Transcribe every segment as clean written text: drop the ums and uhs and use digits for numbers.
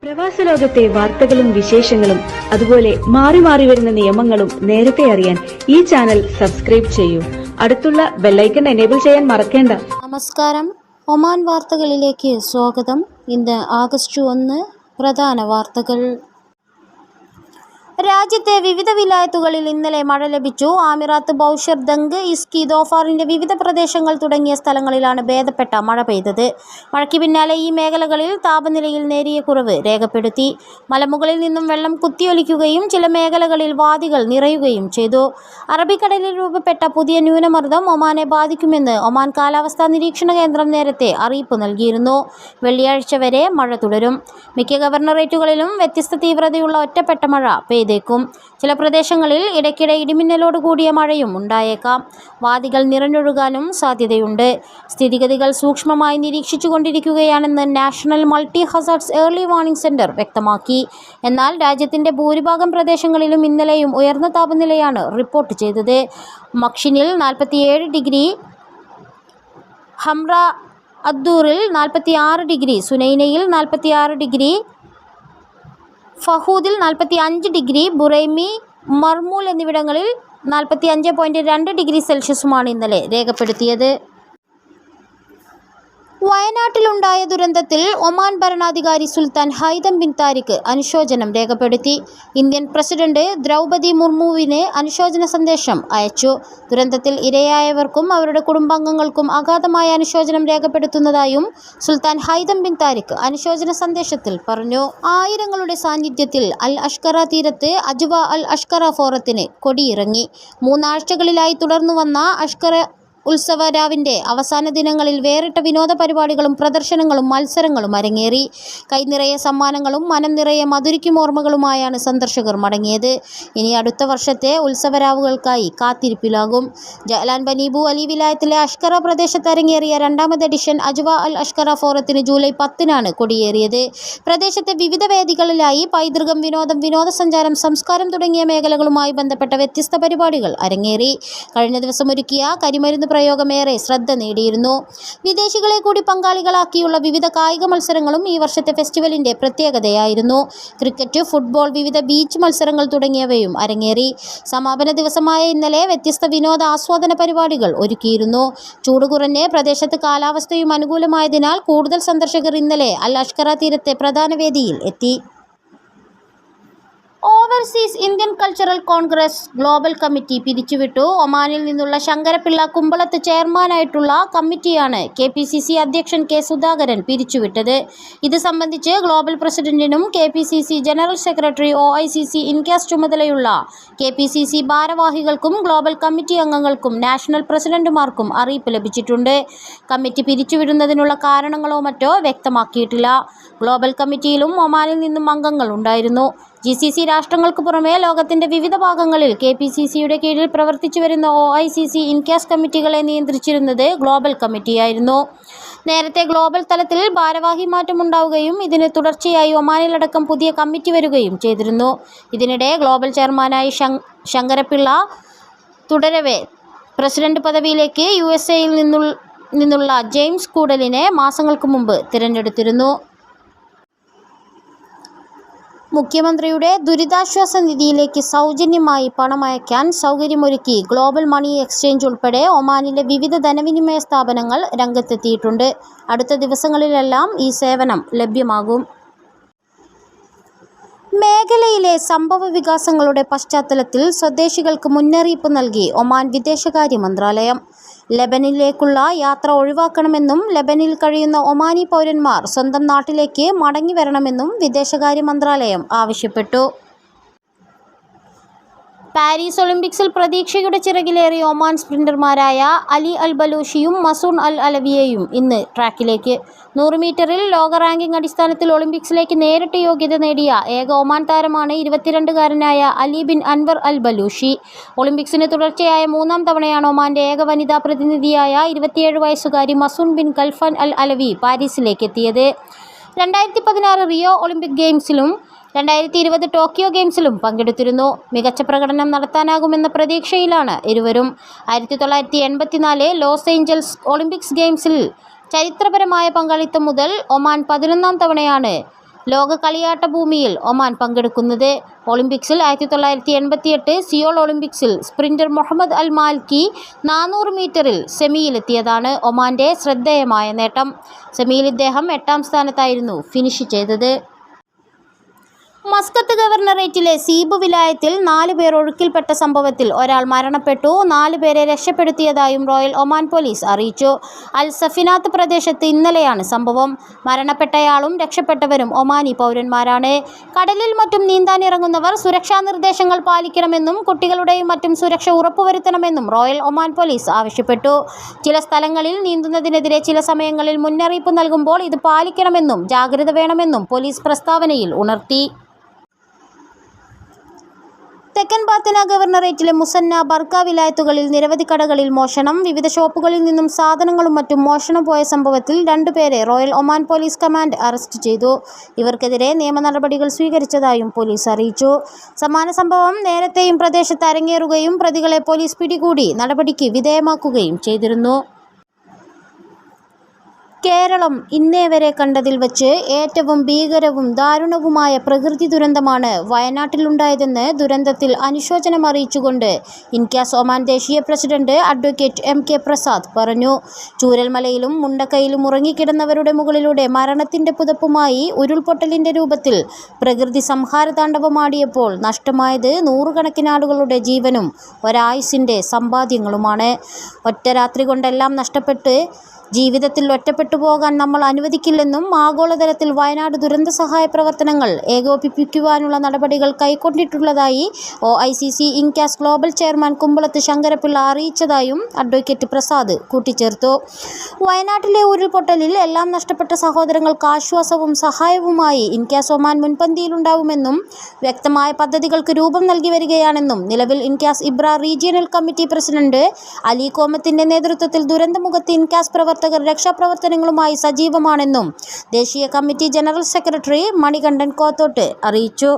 പ്രവാസ ലോകത്തെ വാർത്തകളും വിശേഷങ്ങളും അതുപോലെ മാറി മാറി വരുന്ന നിയമങ്ങളും നേരത്തെ അറിയാൻ ഈ ചാനൽ സബ്സ്ക്രൈബ് ചെയ്യൂ. അടുത്തുള്ള ബെല്ലൈക്കൺ എനേബിൾ ചെയ്യാൻ മറക്കേണ്ട. നമസ്കാരം. ഒമാൻ വാർത്തകളിലേക്ക് സ്വാഗതം. ഇന്ന് ആഗസ്റ്റ് 1 പ്രധാന വാർത്തകൾ. രാജ്യത്തെ വിവിധ വിലായത്തുകളിൽ ഇന്നലെ മഴ ലഭിച്ചു. ആമിറാത്ത്, ബൗഷർ, ദങ്ക്, ഇസ്കി, ദോഫാറിന്റെ വിവിധ പ്രദേശങ്ങൾ തുടങ്ങിയ സ്ഥലങ്ങളിലാണ് ഭേദപ്പെട്ട മഴ പെയ്തത്. മഴയ്ക്ക് പിന്നാലെ ഈ മേഖലകളിൽ താപനിലയിൽ നേരിയ കുറവ് രേഖപ്പെടുത്തി. മലമുകളിൽ നിന്നും വെള്ളം കുത്തിയൊലിക്കുകയും ചില മേഖലകളിൽ വാദികൾ നിറയുകയും ചെയ്തു. അറബിക്കടലിൽ രൂപപ്പെട്ട പുതിയ ന്യൂനമർദ്ദം ഒമാനെ ബാധിക്കുമെന്ന് ഒമാൻ കാലാവസ്ഥാ നിരീക്ഷണ കേന്ദ്രം നേരത്തെ അറിയിപ്പ് നൽകിയിരുന്നു. വെള്ളിയാഴ്ച വരെ മഴ തുടരും. മിക്ക ഗവർണറേറ്റുകളിലും വ്യത്യസ്ത തീവ്രതയുള്ള ഒറ്റപ്പെട്ട മഴ പെയ്തേക്കും. ചില പ്രദേശങ്ങളിൽ ഇടയ്ക്കിടെ ഇടിമിന്നലോട് കൂടിയ മഴയും ഉണ്ടായേക്കാം. വാദികൾ നിറഞ്ഞൊഴുകാനും സാധ്യതയുണ്ട്. സ്ഥിതിഗതികൾ സൂക്ഷ്മമായി നിരീക്ഷിച്ചുകൊണ്ടിരിക്കുകയാണെന്ന് national multi hazards early warning centre വ്യക്തമാക്കി. എന്നാൽ രാജ്യത്തിന്റെ ഭൂരിഭാഗം പ്രദേശങ്ങളിലും ഇന്നലെയും ഉയർന്ന താപനിലയാണ് റിപ്പോർട്ട് ചെയ്തത്. മക്ഷിനിൽ 47 ഡിഗ്രി, ഹംറ അദ്ദൂറിൽ 46 ഡിഗ്രി, സുനൈനയിൽ 46 ഡിഗ്രി, ഫഹൂദിൽ 45 ഡിഗ്രി, ബുറൈമി, മർമൂൽ എന്നിവിടങ്ങളിൽ 45.2 ഡിഗ്രി സെൽഷ്യസുമാണ് ഇന്നലെ രേഖപ്പെടുത്തിയത്. വയനാട്ടിലുണ്ടായ ദുരന്തത്തിൽ ഒമാൻ ഭരണാധികാരി സുൽത്താൻ ഹൈതം ബിൻ താരിഖ് അനുശോചനം രേഖപ്പെടുത്തി. ഇന്ത്യൻ പ്രസിഡന്റ് ദ്രൗപദി മുർമുവിന് അനുശോചന സന്ദേശം അയച്ചു. ദുരന്തത്തിൽ ഇരയായവർക്കും അവരുടെ കുടുംബാംഗങ്ങൾക്കും അഗാധമായ അനുശോചനം രേഖപ്പെടുത്തുന്നതായും സുൽത്താൻ ഹൈതം ബിൻ താരിഖ് അനുശോചന സന്ദേശത്തിൽ പറഞ്ഞു. ആയിരങ്ങളുടെ സാന്നിധ്യത്തിൽ അൽ അഷ്കറ തീരത്ത് അജ്വ അൽ അഷ്കറ ഫോറത്തിന് കൊടിയിറങ്ങി. 3 ആഴ്ചകളിലായി തുടർന്നു വന്ന അഷ്കറ ഉത്സവ രാവിന്റെ അവസാന ദിനങ്ങളിൽ വേറിട്ട വിനോദ പരിപാടികളും പ്രദർശനങ്ങളും മത്സരങ്ങളും അരങ്ങേറി. കൈനിറയെ സമ്മാനങ്ങളും മനം നിറയെ മധുരിക്കും ഓർമ്മകളുമായാണ് സന്ദർശകർ മടങ്ങിയത്. ഇനി അടുത്ത വർഷത്തെ ഉത്സവരാവുകൾക്കായി കാത്തിരിപ്പിലാകും. ജലാൻ ബനീബു അലി വിലായത്തിലെ അഷ്കറ പ്രദേശത്ത് അരങ്ങേറിയ 2ാമത് എഡിഷൻ അജ്വ അൽ അഷ്കറ ഫോറത്തിന് ജൂലൈ 10-നാണ് കൊടിയേറിയത്. പ്രദേശത്തെ വിവിധ വേദികളിലായി പൈതൃകം, വിനോദം, വിനോദസഞ്ചാരം, സംസ്കാരം തുടങ്ങിയ മേഖലകളുമായി ബന്ധപ്പെട്ട വ്യത്യസ്ത പരിപാടികൾ അരങ്ങേറി. കഴിഞ്ഞ ദിവസം ഒരുക്കിയ കരിമരുന്ന് പ്രയോഗമേറെ ശ്രദ്ധ നേടിയിരുന്നു. വിദേശികളെ കൂടി പങ്കാളികളാക്കിയുള്ള വിവിധ കായിക മത്സരങ്ങളും ഈ വർഷത്തെ ഫെസ്റ്റിവലിന്റെ പ്രത്യേകതയായിരുന്നു. ക്രിക്കറ്റ്, ഫുട്ബോൾ, വിവിധ ബീച്ച് മത്സരങ്ങൾ തുടങ്ങിയവയും അരങ്ങേറി. സമാപന ദിവസമായ ഇന്നലെ വ്യത്യസ്ത വിനോദ ആസ്വാദന പരിപാടികൾ ഒരുക്കിയിരുന്നു. ചൂട് കുറഞ്ഞ് പ്രദേശത്ത് കാലാവസ്ഥയും അനുകൂലമായതിനാൽ കൂടുതൽ സന്ദർശകർ ഇന്നലെ അൽ അഷ്കറ തീരത്തെ പ്രധാന വേദിയിൽ എത്തി. Overseas Indian cultural Congress global committee പിരിച്ചുവിട്ടു. ഒമാനിൽ നിന്നുള്ള ശങ്കരപ്പിള്ള കുമ്പളത്ത് ചെയർമാനായിട്ടുള്ള കമ്മിറ്റിയാണ് KPCC അധ്യക്ഷൻ K സുധാകരൻ പിരിച്ചുവിട്ടത്. ഇത് സംബന്ധിച്ച് ഗ്ലോബൽ പ്രസിഡന്റിനും KPCC general secretary OICC INCAS ചുമതലയുള്ള KPCC ഭാരവാഹികൾക്കും ഗ്ലോബൽ കമ്മിറ്റി അംഗങ്ങൾക്കും നാഷണൽ പ്രസിഡന്റുമാർക്കും അറിയിപ്പ് ലഭിച്ചിട്ടുണ്ട്. കമ്മിറ്റി പിരിച്ചുവിടുന്നതിനുള്ള കാരണങ്ങളോ മറ്റോ വ്യക്തമാക്കിയിട്ടില്ല. ഗ്ലോബൽ കമ്മിറ്റിയിലും ഒമാനിൽ നിന്നും അംഗങ്ങൾ ഉണ്ടായിരുന്നു. GCC രാഷ്ട്രങ്ങൾക്ക് പുറമെ ലോകത്തിന്റെ വിവിധ ഭാഗങ്ങളിൽ KPCCയുടെ കീഴിൽ പ്രവർത്തിച്ചു വരുന്ന OICC ഇൻക്യാസ് കമ്മിറ്റികളെ നിയന്ത്രിച്ചിരുന്നത് ഗ്ലോബൽ കമ്മിറ്റിയായിരുന്നു. നേരത്തെ ഗ്ലോബൽ തലത്തിൽ ഭാരവാഹി മാറ്റമുണ്ടാവുകയും ഇതിന് തുടർച്ചയായി ഒമാനിലടക്കം പുതിയ കമ്മിറ്റി വരികയും ചെയ്തിരുന്നു. ഇതിനിടെ ഗ്ലോബൽ ചെയർമാനായി ശങ്കരപ്പിള്ള തുടരവെ പ്രസിഡന്റ് പദവിയിലേക്ക് USA-യിൽ നിന്നുള്ള ജെയിംസ് കൂഡലിനെ മാസങ്ങൾക്ക് മുമ്പ് തിരഞ്ഞെടുത്തിരുന്നു. മുഖ്യമന്ത്രിയുടെ ദുരിതാശ്വാസ നിധിയിലേക്ക് സൗജന്യമായി പണമയക്കാൻ സൗകര്യമൊരുക്കി ഗ്ലോബൽ മണി എക്സ്ചേഞ്ച് ഉൾപ്പെടെ ഒമാനിലെ വിവിധ ധനവിനിമയ സ്ഥാപനങ്ങൾ രംഗത്തെത്തിയിട്ടുണ്ട്. അടുത്ത ദിവസങ്ങളിലെല്ലാം ഈ സേവനം ലഭ്യമാകും. മേഖലയിലെ സംഭവ വികാസങ്ങളുടെ പശ്ചാത്തലത്തിൽ സ്വദേശികൾക്ക് മുന്നറിയിപ്പ് നൽകി ഒമാൻ വിദേശകാര്യ മന്ത്രാലയം. ലെബനിലേക്കുള്ള യാത്ര ഒഴിവാക്കണമെന്നും ലബനിൽ കഴിയുന്ന ഒമാനി പൗരന്മാർ സ്വന്തം നാട്ടിലേക്ക് മടങ്ങി വരണമെന്നും വിദേശകാര്യ മന്ത്രാലയം ആവശ്യപ്പെട്ടു. പാരീസ് ഒളിമ്പിക്സിൽ പ്രതീക്ഷയുടെ ചിറകിലേറിയ ഒമാൻ സ്പ്രിന്റർമാരായ അലി അൽ ബലൂഷിയും മസൂൺ അൽ അലവിയയും ഇന്ന് ട്രാക്കിലേക്ക്. 100 മീറ്ററിൽ ലോക റാങ്കിംഗ് അടിസ്ഥാനത്തിൽ ഒളിമ്പിക്സിലേക്ക് നേരിട്ട് യോഗ്യത നേടിയ ഏക ഒമാൻ താരമാണ് 22-കാരനായ അലി ബിൻ അൻവർ അൽ ബലൂഷി. ഒളിമ്പിക്സിന് തുടർച്ചയായ 3-ാം തവണയാണ് ഒമാന്റെ ഏക വനിതാ പ്രതിനിധിയായ 27 വയസ്സുകാരി Mazoon bin Khalfan Al Alavi പാരീസിലേക്ക് എത്തിയത്. 2016 റിയോ ഒളിമ്പിക് ഗെയിംസിലും 2020 ടോക്കിയോ ഗെയിംസിലും പങ്കെടുത്തിരുന്നു. മികച്ച പ്രകടനം നടത്താനാകുമെന്ന പ്രതീക്ഷയിലാണ് ഇരുവരും. 1984 ലോസ് ഏഞ്ചൽസ് ഒളിമ്പിക്സ് ഗെയിംസിൽ ചരിത്രപരമായ പങ്കാളിത്തം മുതൽ ഒമാൻ 11-ാം തവണയാണ് ലോക കളിയാട്ട ഭൂമിയിൽ ഒമാൻ പങ്കെടുക്കുന്നത്. ഒളിമ്പിക്സിൽ 1988 സിയോൾ ഒളിമ്പിക്സിൽ സ്പ്രിന്റർ മുഹമ്മദ് അൽ മാൽക്കി 400 മീറ്ററിൽ സെമിയിലെത്തിയതാണ് ഒമാന്റെ ശ്രദ്ധേയമായ നേട്ടം. സെമിയിൽ ഇദ്ദേഹം 8ാം സ്ഥാനത്തായിരുന്നു ഫിനിഷ് ചെയ്തത്. മസ്കത്ത് ഗവർണറേറ്റിലെ സീബ് വിലായത്തിൽ 4 പേർ ഒഴുക്കിൽപ്പെട്ട സംഭവത്തിൽ ഒരാൾ മരണപ്പെട്ടു. 4 പേരെ രക്ഷപ്പെടുത്തിയതായും റോയൽ ഒമാൻ പോലീസ് അറിയിച്ചു. അൽ സഫിനാത്ത് പ്രദേശത്ത് ഇന്നലെയാണ് സംഭവം. മരണപ്പെട്ടയാളും രക്ഷപ്പെട്ടവരും ഒമാനി പൗരന്മാരാണ്. കടലിൽ മറ്റും നീന്താനിറങ്ങുന്നവർ സുരക്ഷാ നിർദ്ദേശങ്ങൾ പാലിക്കണമെന്നും കുട്ടികളുടെയും മറ്റും സുരക്ഷ ഉറപ്പുവരുത്തണമെന്നും റോയൽ ഒമാൻ പോലീസ് ആവശ്യപ്പെട്ടു. ചില സ്ഥലങ്ങളിൽ നീന്തുന്നതിനെതിരെ ചില സമയങ്ങളിൽ മുന്നറിയിപ്പ് നൽകുമ്പോൾ ഇത് പാലിക്കണമെന്നും ജാഗ്രത വേണമെന്നും പോലീസ് പ്രസ്താവനയിൽ ഉണർത്തി. തെക്കൻ ബാത്തിന ഗവർണറേറ്റിലെ മുസന്ന, ബർക്ക വിലായത്തുകളിൽ നിരവധി കടകളിൽ മോഷണം. വിവിധ ഷോപ്പുകളിൽ നിന്നും സാധനങ്ങളും മറ്റും മോഷണം പോയ സംഭവത്തിൽ 2 പേരെ royal Oman police command arrest ചെയ്തു. ഇവർക്കെതിരെ നിയമ നടപടികൾ സ്വീകരിച്ചതായും പോലീസ് അറിയിച്ചു. സമാന സംഭവം നേരത്തെയും പ്രദേശത്ത് അരങ്ങേറുകയും പ്രതികളെ പോലീസ് പിടികൂടി നടപടിക്ക് വിധേയമാക്കുകയും ചെയ്തിരുന്നു. കേരളം ഇന്നേ വരെ കണ്ടതിൽ വച്ച് ഏറ്റവും ഭീകരവും ദാരുണവുമായ പ്രകൃതി ദുരന്തമാണ് വയനാട്ടിലുണ്ടായതെന്ന് ദുരന്തത്തിൽ അനുശോചനം അറിയിച്ചുകൊണ്ട് ഇൻക്യാസ് ഒമാൻ ദേശീയ പ്രസിഡന്റ് അഡ്വക്കേറ്റ് MK പ്രസാദ് പറഞ്ഞു. ചൂരൽമലയിലും മുണ്ടക്കയിലും ഉറങ്ങിക്കിടന്നവരുടെ മുകളിലൂടെ മരണത്തിന്റെ പുതപ്പുമായി ഉരുൾപൊട്ടലിന്റെ രൂപത്തിൽ പ്രകൃതി സംഹാരതാണ്ഡവമാടിയപ്പോൾ നഷ്ടമായത് നൂറുകണക്കിന് ആളുകളുടെ ജീവനും ഒരായുസിന്റെ സമ്പാദ്യങ്ങളുമാണ്. ഒറ്റ രാത്രി കൊണ്ടെല്ലാം നഷ്ടപ്പെട്ട് ജീവിതത്തിൽ ഒറ്റപ്പെട്ടു പോകാൻ നമ്മൾ അനുവദിക്കില്ലെന്നും ആഗോളതലത്തിൽ വയനാട് ദുരന്ത സഹായ പ്രവർത്തനങ്ങൾ ഏകോപിപ്പിക്കുവാനുള്ള നടപടികൾ കൈക്കൊണ്ടിട്ടുള്ളതായി OICC ഇൻക്യാസ് ഗ്ലോബൽ ചെയർമാൻ കുമ്പളത്ത് ശങ്കരപ്പിള്ള അറിയിച്ചതായും അഡ്വക്കേറ്റ് പ്രസാദ് കൂട്ടിച്ചേർത്തു. വയനാട്ടിലെ ഉരുൾപൊട്ടലിൽ എല്ലാം നഷ്ടപ്പെട്ട സഹോദരങ്ങൾക്ക് ആശ്വാസവും സഹായവുമായി ഇൻക്യാസ് ഒമാൻ മുൻപന്തിയിലുണ്ടാവുമെന്നും വ്യക്തമായ പദ്ധതികൾക്ക് രൂപം നൽകി വരികയാണെന്നും നിലവിൽ ഇൻക്യാസ് ഇബ്ര റീജിയണൽ കമ്മിറ്റി പ്രസിഡന്റ് അലി കോമത്തിന്റെ നേതൃത്വത്തിൽ ദുരന്തമുഖത്ത് ഇൻക്യാസ് പ്രവർത്തകർ രക്ഷാപ്രവർത്തനങ്ങളുമായി സജീവമാണെന്നും ദേശീയ കമ്മിറ്റി ജനറൽ സെക്രട്ടറി മണികണ്ഠൻ കോത്തോട്ട് അറിയിച്ചു.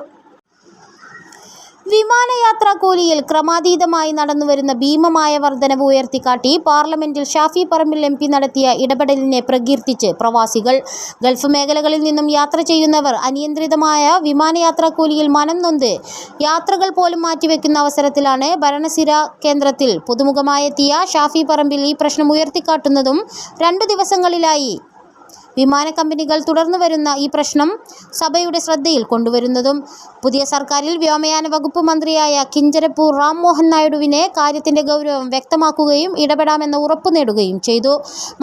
വിമാനയാത്രാ കൂലിയിൽ ക്രമാതീതമായി നടന്നുവരുന്ന ഭീമമായ വർധനവ് ഉയർത്തിക്കാട്ടി പാർലമെന്റിൽ ഷാഫി പറമ്പിൽ MP നടത്തിയ ഇടപെടലിനെ പ്രകീർത്തിച്ച് പ്രവാസികൾ. ഗൾഫ് മേഖലകളിൽ നിന്നും യാത്ര ചെയ്യുന്നവർ അനിയന്ത്രിതമായ വിമാനയാത്രാ കൂലിയിൽ മനം നൊന്ത് യാത്രകൾ പോലും മാറ്റിവെക്കുന്ന അവസരത്തിലാണ് ഭരണസിര കേന്ദ്രത്തിൽ പുതുമുഖമായെത്തിയ ഷാഫി പറമ്പിൽ ഈ പ്രശ്നം ഉയർത്തിക്കാട്ടുന്നതും 2 ദിവസങ്ങളിലായി വിമാന കമ്പനികൾ തുടർന്നു വരുന്ന ഈ പ്രശ്നം സഭയുടെ ശ്രദ്ധയിൽ കൊണ്ടുവരുന്നതും. പുതിയ സർക്കാരിൽ വ്യോമയാന വകുപ്പ് മന്ത്രിയായ കിഞ്ചരപ്പു റാം മോഹൻ നായിഡുവിനെ കാര്യത്തിന്റെ ഗൗരവം വ്യക്തമാക്കുകയും ഇടപെടാമെന്ന ഉറപ്പു നേടുകയും ചെയ്തു.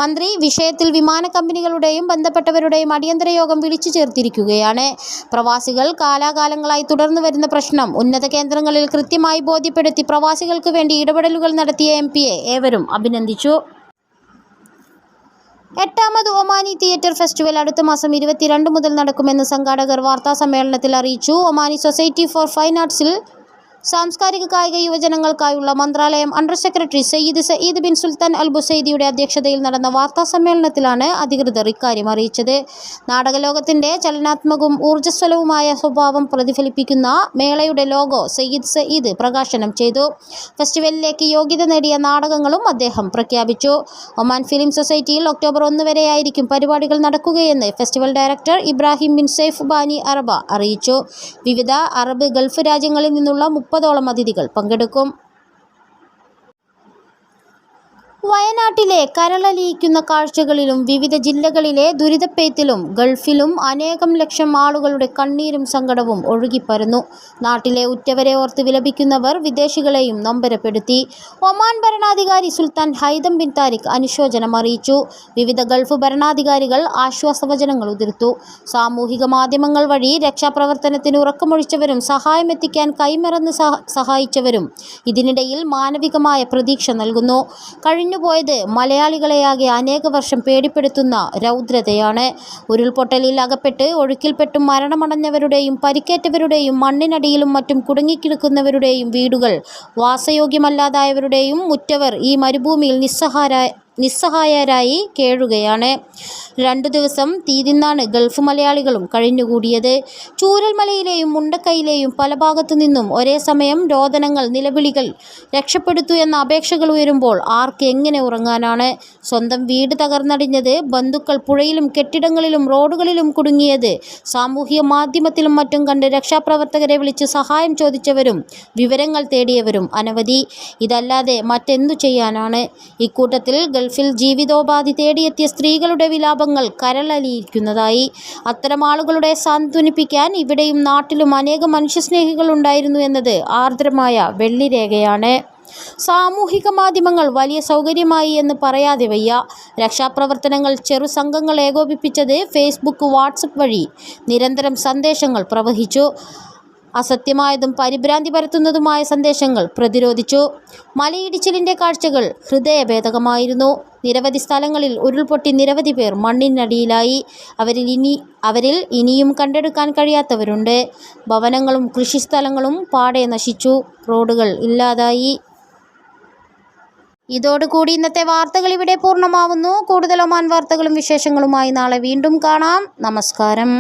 മന്ത്രി വിഷയത്തിൽ വിമാന കമ്പനികളുടെയും ബന്ധപ്പെട്ടവരുടെയും അടിയന്തര യോഗം വിളിച്ചു ചേർത്തിരിക്കുകയാണ്. പ്രവാസികൾ കാലാകാലങ്ങളായി തുടർന്നു വരുന്ന പ്രശ്നം ഉന്നത കേന്ദ്രങ്ങളിൽ കൃത്യമായി ബോധ്യപ്പെടുത്തി പ്രവാസികൾക്ക് വേണ്ടി ഇടപെടലുകൾ നടത്തിയ MPയെ ഏവരും അഭിനന്ദിച്ചു. 8ാമത് ഒമാനി തിയേറ്റർ ഫെസ്റ്റിവൽ അടുത്ത മാസം 22 മുതൽ നടക്കുമെന്ന് സംഘാടകർ വാർത്താസമ്മേളനത്തിൽ അറിയിച്ചു. ഒമാനി സൊസൈറ്റി ഫോർ ഫൈൻ ആർട്സിൽ സാംസ്കാരിക കായിക യുവജനങ്ങൾക്കായുള്ള മന്ത്രാലയം under secretary Sayyid bin Sultan al ബുസൈദിയുടെ അധ്യക്ഷതയിൽ നടന്ന വാർത്താ സമ്മേളനത്തിലാണ് അധികൃതർ ഇക്കാര്യം അറിയിച്ചത്. നാടകലോകത്തിന്റെ ചലനാത്മകവും ഊർജ്ജസ്വലവുമായ സ്വഭാവം പ്രതിഫലിപ്പിക്കുന്ന മേളയുടെ ലോഗോ സയ്യിദ് പ്രകാശനം ചെയ്തു. ഫെസ്റ്റിവലിലേക്ക് യോഗ്യത നേടിയ നാടകങ്ങളും അദ്ദേഹം പ്രഖ്യാപിച്ചു. ഒമാൻ ഫിലിം സൊസൈറ്റിയിൽ ഒക്ടോബർ 1 വരെയായിരിക്കും പരിപാടികൾ നടക്കുകയെന്ന് festival director Ibrahim bin Saif Bani Arabah അറിയിച്ചു. വിവിധ അറബ് ഗൾഫ് രാജ്യങ്ങളിൽ നിന്നുള്ള 30ഓളം അതിഥികൾ പങ്കെടുക്കും. വയനാട്ടിലെ കരളലിയിക്കുന്ന കാഴ്ചകളിലും വിവിധ ജില്ലകളിലെ ദുരിതപ്പെയ്ത്തിലും ഗൾഫിലും അനേകം ലക്ഷം ആളുകളുടെ കണ്ണീരും സങ്കടവും ഒഴുകിപ്പരന്നു. നാട്ടിലെ ഉറ്റവരെ ഓർത്ത് വിലപിക്കുന്നവർ വിദേശികളെയും നൊമ്പരപ്പെടുത്തി. ഒമാൻ ഭരണാധികാരി സുൽത്താൻ ഹൈതം ബിൻ താരിഖ് അനുശോചനം അറിയിച്ചു. വിവിധ ഗൾഫ് ഭരണാധികാരികൾ ആശ്വാസവചനങ്ങൾ ഉതിർത്തു. സാമൂഹിക മാധ്യമങ്ങൾ വഴി രക്ഷാപ്രവർത്തനത്തിന് ഉറക്കമൊഴിച്ചവരും സഹായമെത്തിക്കാൻ കൈമറന്ന് സഹായിച്ചവരും ഇതിനിടയിൽ മാനവികമായ പ്രതീക്ഷ നൽകുന്നു. പോയത് മലയാളികളെയാകെ അനേക വർഷം പേടിപ്പെടുത്തുന്ന രൗദ്രതയാണ്. ഉരുൾപൊട്ടലിൽ അകപ്പെട്ട് ഒഴുക്കിൽപ്പെട്ടും മരണമടഞ്ഞവരുടെയും പരിക്കേറ്റവരുടെയും മണ്ണിനടിയിലും മറ്റും കുടുങ്ങിക്കിടക്കുന്നവരുടെയും വീടുകൾ വാസയോഗ്യമല്ലാതായവരുടെയും ഉറ്റവർ ഈ മരുഭൂമിയിൽ നിസ്സഹായരായി കേഴുകയാണ്. 2 ദിവസം തീ തിന്നാണ് ഗൾഫ് മലയാളികളും കഴിഞ്ഞുകൂടിയത്. ചൂരൽമലയിലെയും മുണ്ടക്കൈയിലെയും പല ഭാഗത്തു നിന്നും ഒരേ സമയം രോദനങ്ങൾ, നിലവിളികൾ, രക്ഷപ്പെടുത്തു എന്ന അപേക്ഷകൾ ഉയരുമ്പോൾ ആർക്ക് എങ്ങനെ ഉറങ്ങാനാണ്? സ്വന്തം വീട് തകർന്നടിഞ്ഞത്, ബന്ധുക്കൾ പുഴയിലും കെട്ടിടങ്ങളിലും റോഡുകളിലും കുടുങ്ങിയത്, സാമൂഹിക മാധ്യമത്തിലും മറ്റും കണ്ട് രക്ഷാപ്രവർത്തകരെ വിളിച്ച് സഹായം ചോദിച്ചവരും വിവരങ്ങൾ തേടിയവരും അനവധി. ഇതല്ലാതെ മറ്റെന്തു ചെയ്യാനാണ്? ഇക്കൂട്ടത്തിൽ ഗൾഫിൽ ജീവിതോപാധി തേടിയെത്തിയ സ്ത്രീകളുടെ വിലാപങ്ങൾ കരളലിയിക്കുന്നതായി. അത്തരം ആളുകളുടെ സാന്ത്വനിപ്പിക്കാൻ ഇവിടെയും നാട്ടിലും അനേകം മനുഷ്യസ്നേഹികൾ ഉണ്ടായിരുന്നു എന്നത് ആർദ്രമായ വെള്ളിരേഖയാണ്. സാമൂഹിക മാധ്യമങ്ങൾ വലിയ സൗകര്യമായി എന്ന് പറയാതെ വയ്യ. രക്ഷാപ്രവർത്തനങ്ങൾ ചെറു സംഘങ്ങൾ ഏകോപിപ്പിച്ചത് ഫേസ്ബുക്ക്, വാട്സപ്പ് വഴി നിരന്തരം സന്ദേശങ്ങൾ പ്രവഹിച്ചു. അസത്യമായതും പരിഭ്രാന്തി പരത്തുന്നതുമായ സന്ദേശങ്ങൾ പ്രതിരോധിച്ചു. മലയിടിച്ചിലിൻ്റെ കാഴ്ചകൾ ഹൃദയഭേദകമായിരുന്നു. നിരവധി സ്ഥലങ്ങളിൽ ഉരുൾപൊട്ടി നിരവധി പേർ മണ്ണിനടിയിലായി. അവരിൽ ഇനിയും കണ്ടെടുക്കാൻ കഴിയാത്തവരുണ്ട്. ഭവനങ്ങളും കൃഷിസ്ഥലങ്ങളും പാടെ നശിച്ചു. റോഡുകൾ ഇല്ലാതായി. ഇതോടുകൂടി ഇന്നത്തെ വാർത്തകൾ ഇവിടെ പൂർണ്ണമാവുന്നു. കൂടുതൽ ഒമാൻ വാർത്തകളും വിശേഷങ്ങളുമായി നാളെ വീണ്ടും കാണാം. നമസ്കാരം.